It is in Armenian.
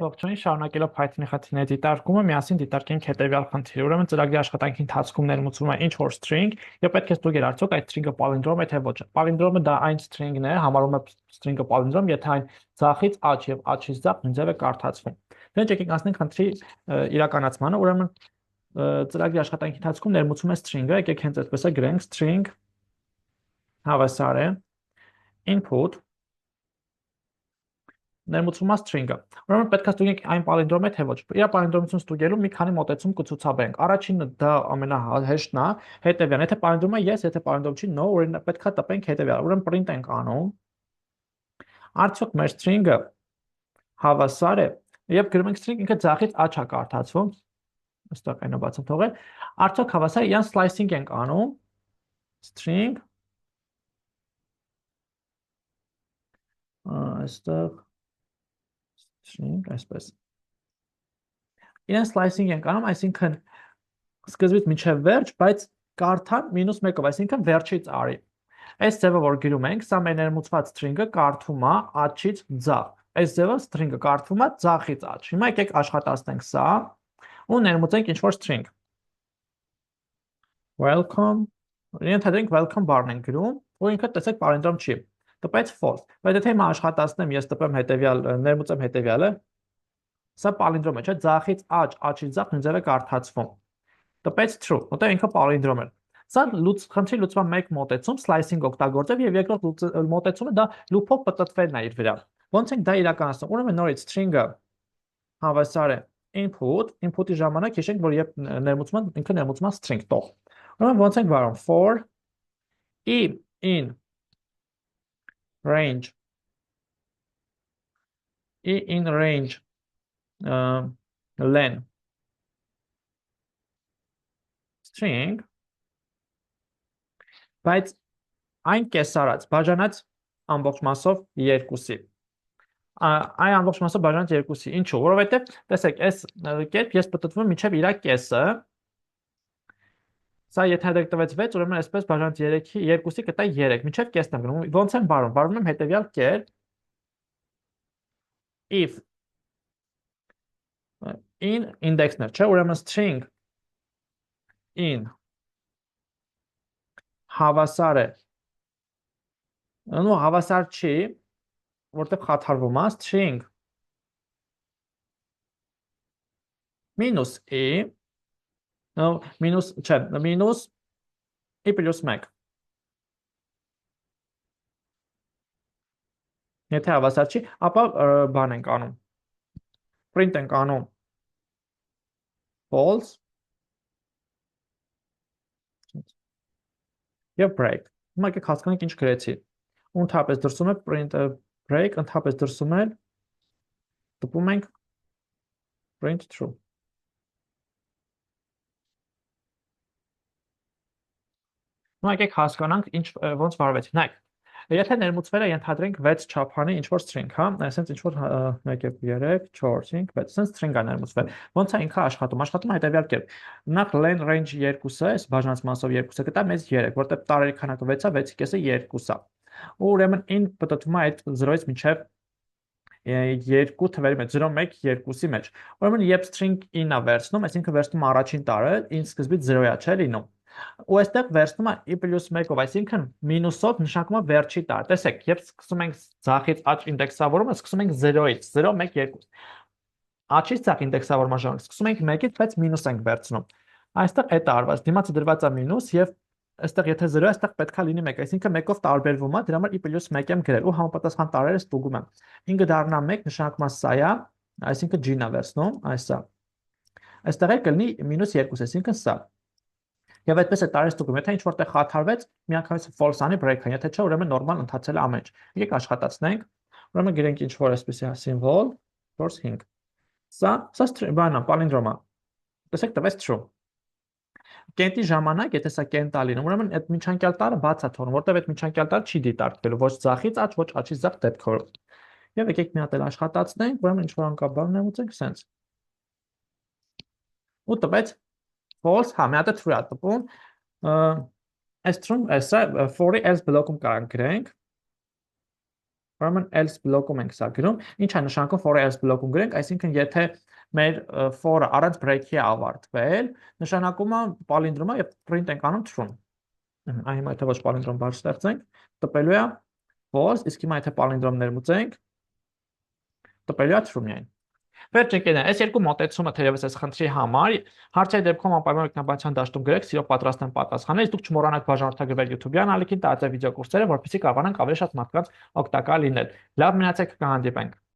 Ողջույն, շարունակելով Python-ի խնդիրների դիտարկումը, միասին դիտարկենք հետևյալ խնդիրը։ Ուրեմն ծրագրի աշխատանքի ընթացքում ներմուծվում է ինչ-որ string, եւ պետք է ստուգել արդյոք այդ string-ը palindrome է թե ոչ։ Palindrome-ը դա այն string-ն է, համարվում է string-ը palindrome, եթե այն ձախից աջ եւ աջից ձախ նույնձև է կարդացվում։ Դրանց եկեք անցնենք խնդրի իրականացմանը։ Ուրեմն ծրագրի աշխատանքի ընթացքում ներմուծվում է string-ը, եկեք հենց այդպես է գրենք string հավասար է input ներմուծվում է string-ը։ Ուրեմն պետք է ստուգենք այն palindrome է թե ոչ։ Իր palindrome-ությունը ստուգելու մի քանի մոտեցում կցուցաբերենք։ Առաջինը դա ամենահեշտն է, հետևյալն, եթե palindrome-ը yes, եթե palindrome չի no, օրինակ պետք է տպենք հետևյալը։ Ուրեմն print ենք անում։ Արդյոք մեր string-ը հավասար է, եւ գրում ենք string ինքը ձախից աջ է կարդացվում։ Այստեղ այնա բացեմ թողել։ Արդյոք հավասար է, իրան slicing ենք անում string այստեղ string այսպես։ Իրան slicing ենք անում, այսինքն սկզբից մինչև վերջ, բայց կարդան -1-ով, այսինքն վերջից արի։ Այս ձևը որ գրում ենք, սա մեր ներմուծված string-ը կարդվում է աջից ձախ։ Այս ձևը string-ը կարդվում է ձախից աջ։ Հիմա եկեք աշխատացնենք սա ու ներմուծենք ինչ-որ string։ Welcome, ենթադրենք welcome bar-ն ենք գրում, ու ինքը տեսեք palindrome չի։ Տպեց false։ Բայց եթե հիմա աշխատացնեմ, ես տպեմ հետևյալ, ներմուծեմ հետևյալը, սա palindrome է, չէ՞, ձախից աջ, աջից ձախ նույնձև է կարդացվում։ Տպեց true, որտեղ ինքը palindrome է։ Սա խնդրի լուծման մեկ մոտեցում slicing օգտագործել եւ երկրորդ մոտեցումը դա loop-ով պատտվելն է իր վրա։ Ոնց ենք դա իրականացնում։ Ուրեմն նորից string-ը հավասար է input-ի ժամանակ հիշենք, որ երբ ներմուծում են, ինքը ներմուծում է string տող։ Ուրեմն ոնց ենք վարում for in range len string բայց այն կեսարած բաժանած ամբողջ մասով 2-ի։ Այն ամբողջ մասով բաժանած 2-ի։ Ինչու՞, որովհետև տեսեք, այս կերպ ես պատտվում եմ մինչև իր կեսը։ Սա եթե դեռ տվեց 6, ուրեմն այսպես բաժանած 3-ի 2-ի կտա 3, մինչև կեսն եմ գնում։ Ոնց եմ վարում։ Վարում եմ հետևյալ կերպ if in index-ներ, չէ՞, ուրեմն string in հավասար է։ Նո, հավասար չի, որտեղ խաթարվում է string -e, no, minus, չէ, minus e plus 1։ Եթե հավասար չի, ապա բան ենք անում։ Print ենք անում false եւ break։ Հիմա եկեք հասկանանք ինչ գրեցի։ Ու ընդհանրապես դրսում է print break, ընդհանրապես դրսում է տպում ենք print true։ Հիմա եկեք հասկանանք ինչ ոնց վարվեց։ Նայեք, եթե ներմուծվել է ենթադրենք 6 չափանի ինչ-որ string, հա, այսինքն ինչ-որ 1 2 3 4 5 6, այսինքն string է ներմուծվել։ Ոնց է ինքը աշխատում։ Աշխատում է հետևյալ կերպ։ Նախ len range 2-ը, այս բաժանած մասով 2-ը կտա մեզ 3, որտեղ տարերի քանակը 6-ը, 6-ի կեսը 2-ը։ Ու ուրեմն in պատտվում է այդ 0-ից մինչև 2 թվերի մեջ, 0 1 2-ի մեջ։ Ուրեմն երբ string in-ը վերցնում, այսինքն վերցնում առաջին տարը, in սկզբից 0-ա չէ լինում։ Ու այստեղ վերցնում է e plus 1-ով, այսինքն մինուսով նշանակում է վերջի տար։ Տեսեք, երբ սկսում ենք ձախից աջ ինդեքսավորումը, սկսում ենք 0-ից, 0 1 2։ Աջից ձախ ինդեքսավորման ժամանակ սկսում ենք 1-ից, բայց մինուս ենք վերցնում։ Այստեղ այդ արված, դիմացը դրված է մինուս եւ այստեղ եթե 0 է, այստեղ պետքա լինի 1, այսինքն 1-ով տարբերվում է, դրա համար e plus 1 եմ գրել ու համապատասխան տարերը ստուգում եմ։ 5-ը դառնա 1, նշանակում է սա է, այսինքն g-ն է վերցնում, այսա։ Այստեղ է կլինի -2, այսինքն սա։ Եվ այդպես է տարեր ստուգում, եթե ինչ որտեղ խաթարվեց, միանգամից false անի break-ը, եթե չէ, ուրեմն նորմալ ընթացել է ամեն ինչ։ Եկեք աշխատացնենք։ Ուրեմն գրենք ինչ որ այսպեսի symbol, force 5։ Սա բանա, palindrome-ը։ Տեսեք, տվեց true։ Կենտի ժամանակ, եթե սա կենտ է լինում, ուրեմն այդ միջանկյալ տարը բաց է թողնում, որտեղ այդ միջանկյալ տարը չի դիտարկվելու, ոչ ձախից աջ, ոչ աջից ձախ դեպքով։ Եվ եկեք մի հատ էլ աշխատացնենք, ուրեմն ինչ որ անկապ բան ներմուծենք sense։ Ու տվեց false, հա, մի հատ է true է տպում։ Այս true, սա for-ի else բլոկում կարող գրենք Ուրեմն else բլոկում ենք սա գրում։ Ինչ է նշանակում for else բլոկում գրենք, այսինքն եթե մեր for-ը առանց break-ի է ավարտվել, նշանակում է palindrome-ը եւ print ենք անում true։ Այ հիմա եթե ոչ palindrome բառ ստեղծենք, տպելու է false, իսկ հիմա եթե palindrome ներմուծենք, տպելու է true միայն։ Վերջ ընկերներ, այս երկու մոտեցումը թերևս այս խնդրի համար հարցերի դեպքում անպայման մեկնաբանության դաշտում գրեք, սիրով պատրաստ եմ պատասխանել, դուք չմոռանաք բաժանորդագրվել YouTube-յան ալիքին, տարածել վիդեոկուրսերը, որպեսզի կարողանանք ավելի շատ մարդկանց օգտակար լինել։ Լավ մնացեք, կհանդիպենք։